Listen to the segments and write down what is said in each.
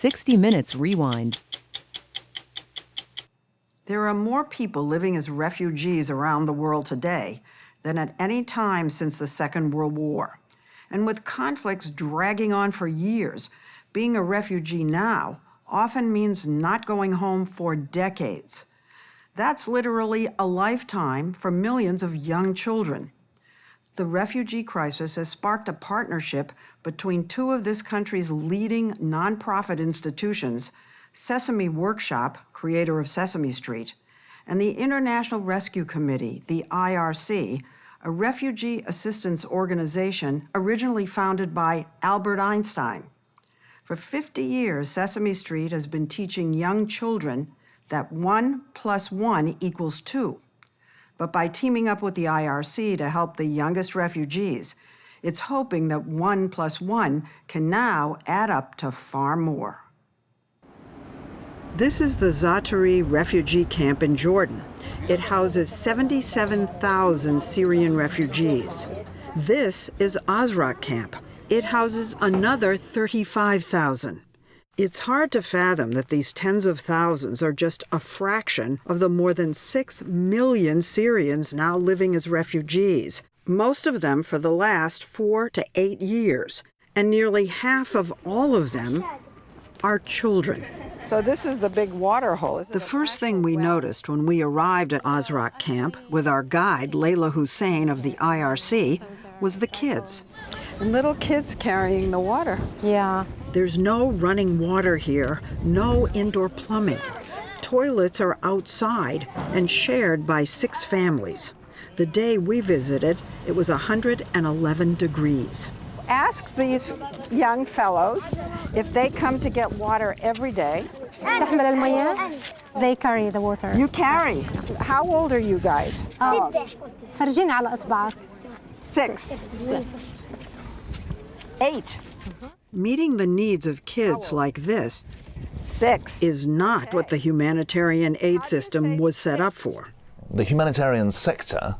60 Minutes Rewind. There are more people living as refugees around the world today than at any time since the Second World War. And with conflicts dragging on for years, being a refugee now often means not going home for decades. That's literally a lifetime for millions of young children. The refugee crisis has sparked a partnership between two of this country's leading nonprofit institutions, Sesame Workshop, creator of Sesame Street, and the International Rescue Committee, the IRC, a refugee assistance organization originally founded by Albert Einstein. For 50 years, Sesame Street has been teaching young children that 1 + 1 = 2. But by teaming up with the IRC to help the youngest refugees, it's hoping that 1 + 1 can now add up to far more. This is the Zaatari refugee camp in Jordan. It houses 77,000 Syrian refugees. This is Azraq camp. It houses another 35,000. It's hard to fathom that these tens of thousands are just a fraction of the more than 6 million Syrians now living as refugees, most of them for the last 4 to 8 years, and nearly half of all of them are children. So this is the big water hole. The first thing we noticed when we arrived at Azraq camp with our guide, Layla Hussein of the IRC, was the kids. Little kids carrying the water. Yeah. There's no running water here, no indoor plumbing. Toilets are outside and shared by 6 families. The day we visited, it was 111 degrees. Ask these young fellows if they come to get water every day. They carry the water. You carry. How old are you guys? فرجيني على إصبعك. 6. 8. Meeting the needs of kids like this 6 is not what the humanitarian aid system was set up for. The humanitarian sector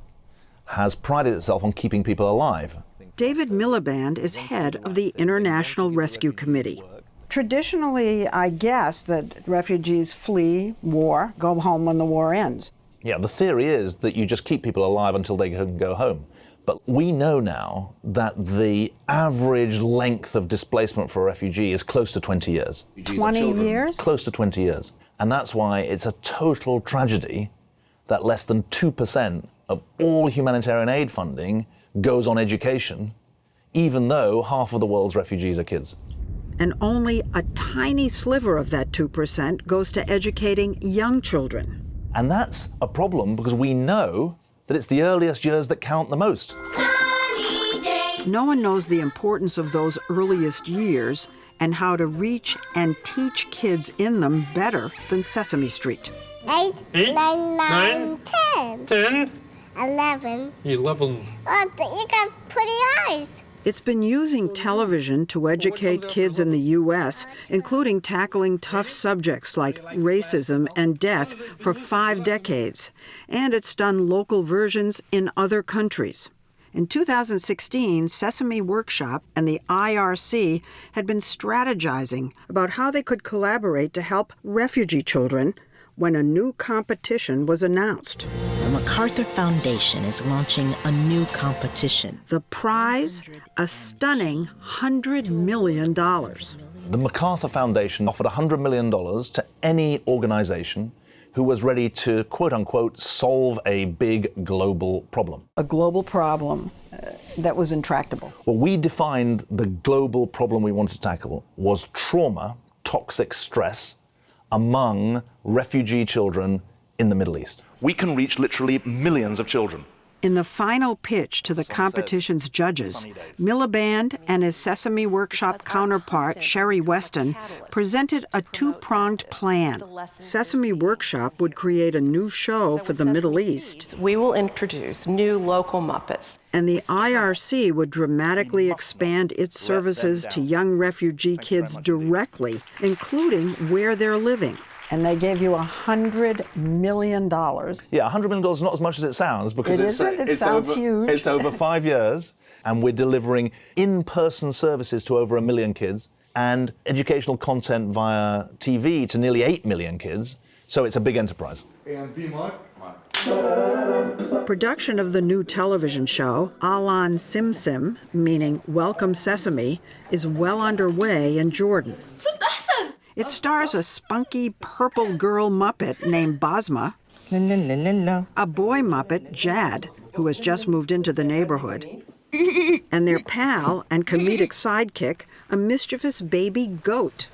has prided itself on keeping people alive. David Miliband is head of the International Rescue Committee. Traditionally, I guess that refugees flee war, go home when the war ends. Yeah, the theory is that you just keep people alive until they can go home. But we know now that the average length of displacement for a refugee is close to 20 years. 20 years? Close to 20 years. And that's why it's a total tragedy that less than 2% of all humanitarian aid funding goes on education, even though half of the world's refugees are kids. And only a tiny sliver of that 2% goes to educating young children. And that's a problem because we know that it's the earliest years that count the most. No one knows the importance of those earliest years and how to reach and teach kids in them better than Sesame Street. 8, 9, 10, 11. Oh, you got pretty eyes. It's been using television to educate kids in the U.S., including tackling tough subjects like racism and death for 5 decades. And it's done local versions in other countries. In 2016, Sesame Workshop and the IRC had been strategizing about how they could collaborate to help refugee children when a new competition was announced. The MacArthur Foundation is launching a new competition. The prize, a stunning $100 million. The MacArthur Foundation offered $100 million to any organization who was ready to, quote unquote, solve a big global problem. A global problem that was intractable. Well, we defined the global problem we wanted to tackle was trauma, toxic stress, among refugee children in the Middle East. We can reach literally millions of children. In the final pitch to the competition's judges, Miliband and his Sesame Workshop counterpart, Sherry Weston, presented a 2-pronged plan. Sesame Workshop would create a new show for the Middle East. We will introduce new local Muppets. And the IRC would dramatically expand its services to young refugee kids directly, including where they're living. And they gave you $100 million. Yeah, $100 million is not as much as it sounds because it sounds huge. It's over 5 years, and we're delivering in-person services to over 1 million kids. and educational content via TV to nearly 8 million kids. So it's a big enterprise. Production of the new television show, Ahlan Simsim, meaning Welcome Sesame, is well underway in Jordan. It stars a spunky purple girl Muppet named Basma, a boy Muppet, Jad, who has just moved into the neighborhood, and their pal and comedic sidekick, a mischievous baby goat.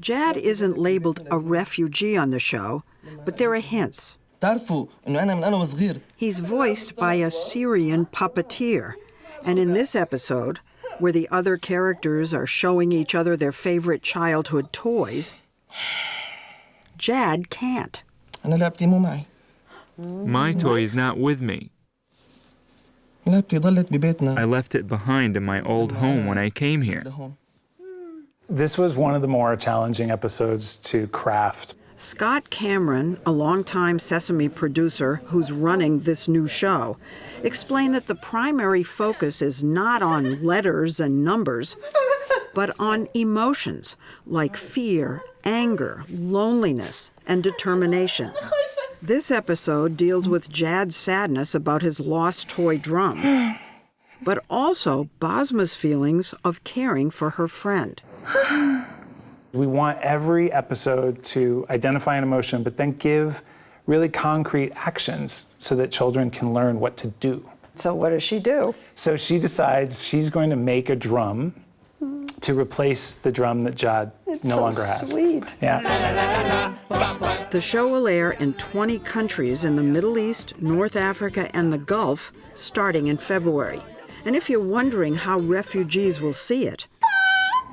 Jad isn't labeled a refugee on the show, but there are hints. He's voiced by a Syrian puppeteer, and in this episode, where the other characters are showing each other their favorite childhood toys, Jad can't. My toy is not with me. I left it behind in my old home when I came here. This was one of the more challenging episodes to craft. Scott Cameron, a longtime Sesame producer who's running this new show, explained that the primary focus is not on letters and numbers, but on emotions like fear, anger, loneliness, and determination. This episode deals with Jad's sadness about his lost toy drum, but also Basma's feelings of caring for her friend. We want every episode to identify an emotion, but then give really concrete actions so that children can learn what to do. So what does she do? So she decides she's going to make a drum to replace the drum that Jad no longer has. Sweet. Yeah. The show will air in 20 countries in the Middle East, North Africa, and the Gulf, starting in February. And if you're wondering how refugees will see it,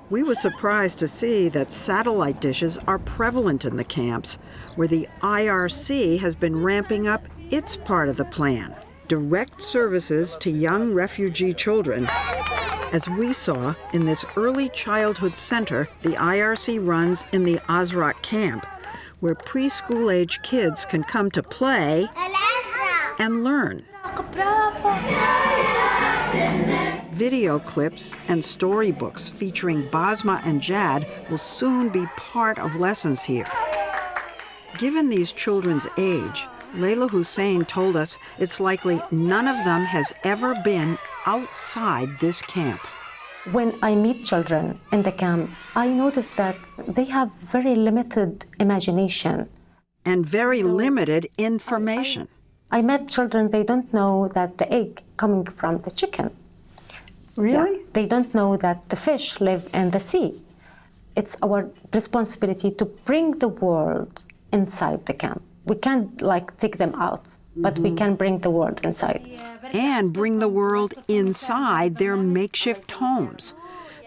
we were surprised to see that satellite dishes are prevalent in the camps, where the IRC has been ramping up its part of the plan. Direct services to young refugee children, as we saw in this early childhood center the IRC runs in the Azraq camp, where preschool-age kids can come to play and learn. Video clips and storybooks featuring Basma and Jad will soon be part of lessons here. Given these children's age, Layla Hussein told us it's likely none of them has ever been outside this camp. When I meet children in the camp, I notice that they have very limited imagination. And very limited information. I met children, they don't know that the egg coming from the chicken. Really? Yeah. They don't know that the fish live in the sea. It's our responsibility to bring the world inside the camp. We can't take them out, but we can bring the world inside. And bring the world inside their makeshift homes.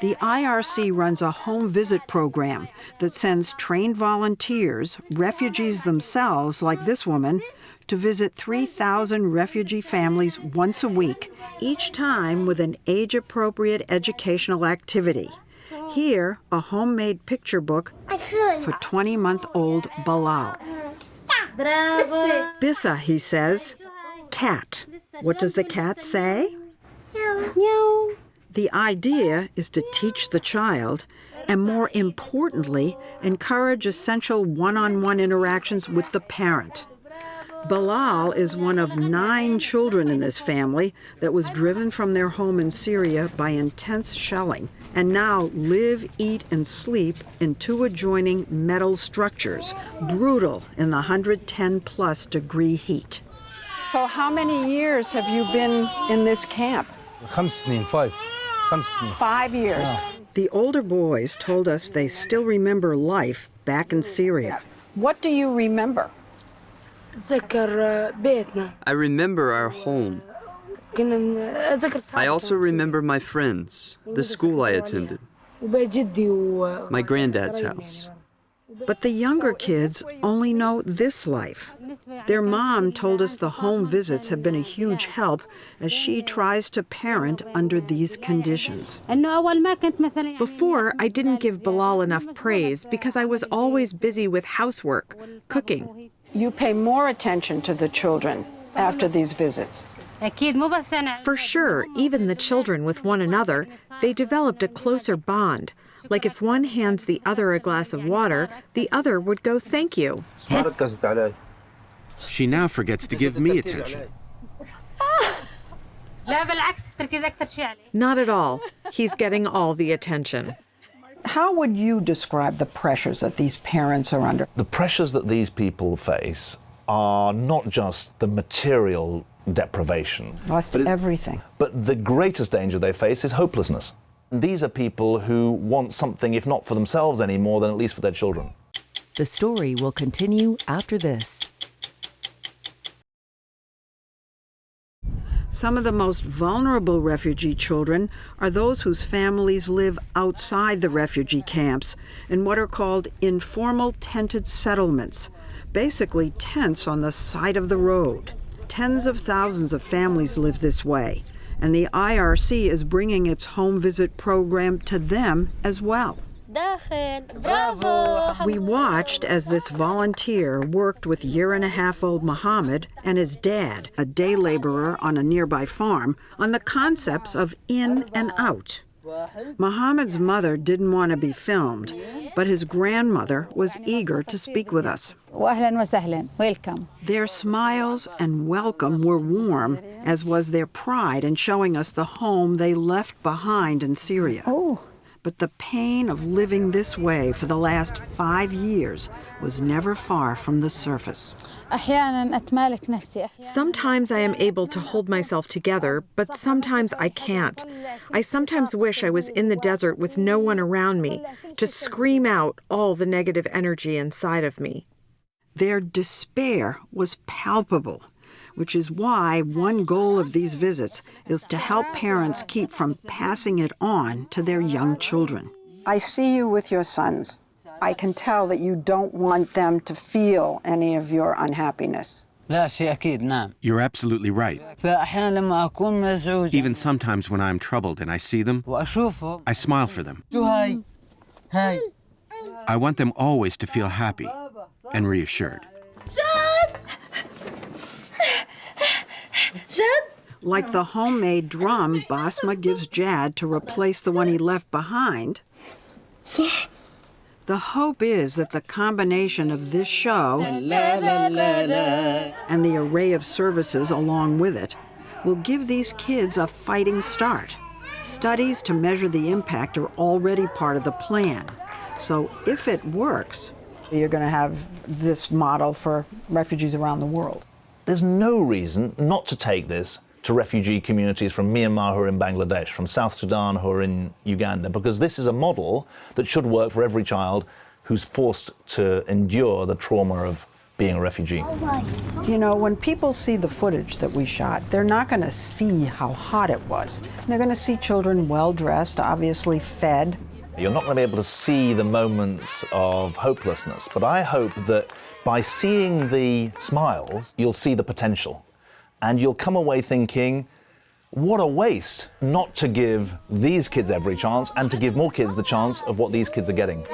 The IRC runs a home visit program that sends trained volunteers, refugees themselves like this woman, to visit 3,000 refugee families once a week, each time with an age-appropriate educational activity. Here, a homemade picture book for 20-month-old Bilal. Bissa, he says. Cat. What does the cat say? Meow. The idea is to teach the child, and more importantly, encourage essential one-on-one interactions with the parent. Bilal is one of 9 children in this family that was driven from their home in Syria by intense shelling and now live, eat, and sleep in 2 adjoining metal structures, brutal in the 110-plus degree heat. So how many years have you been in this camp? 5 سنين. 5 years. The older boys told us they still remember life back in Syria. What do you remember? I remember our home. I also remember my friends, the school I attended, my granddad's house. But the younger kids only know this life. Their mom told us the home visits have been a huge help as she tries to parent under these conditions. Before, I didn't give Bilal enough praise because I was always busy with housework, cooking. You pay more attention to the children after these visits. For sure, even the children with one another, they developed a closer bond. Like if one hands the other a glass of water, the other would go, "Thank you." She now forgets to give me attention. Not at all. He's getting all the attention. How would you describe the pressures that these parents are under? The pressures that these people face are not just the material deprivation. Lost everything. But the greatest danger they face is hopelessness. These are people who want something, if not for themselves anymore, then at least for their children. The story will continue after this. Some of the most vulnerable refugee children are those whose families live outside the refugee camps in what are called informal tented settlements, basically tents on the side of the road. Tens of thousands of families live this way, and the IRC is bringing its home visit program to them as well. We watched as this volunteer worked with year-and-a-half-old Mohammed and his dad, a day laborer on a nearby farm, on the concepts of in and out. Mohammed's mother didn't want to be filmed, but his grandmother was eager to speak with us. Ahlan wa sahlan. Welcome. Their smiles and welcome were warm, as was their pride in showing us the home they left behind in Syria. But the pain of living this way for the last 5 years was never far from the surface. Sometimes I am able to hold myself together, but sometimes I can't. I sometimes wish I was in the desert with no one around me to scream out all the negative energy inside of me. Their despair was palpable, which is why one goal of these visits is to help parents keep from passing it on to their young children. I see you with your sons. I can tell that you don't want them to feel any of your unhappiness. You're absolutely right. Even sometimes when I'm troubled and I see them, I smile for them. I want them always to feel happy and reassured. Like the homemade drum Basma gives Jad to replace the one he left behind, the hope is that the combination of this show and the array of services along with it will give these kids a fighting start. Studies to measure the impact are already part of the plan. So if it works, you're going to have this model for refugees around the world. There's no reason not to take this to refugee communities from Myanmar who are in Bangladesh, from South Sudan who are in Uganda, because this is a model that should work for every child who's forced to endure the trauma of being a refugee. You know, when people see the footage that we shot, they're not going to see how hot it was. They're going to see children well-dressed, obviously fed. You're not going to be able to see the moments of hopelessness, but I hope that by seeing the smiles, you'll see the potential. And you'll come away thinking, what a waste not to give these kids every chance and to give more kids the chance of what these kids are getting.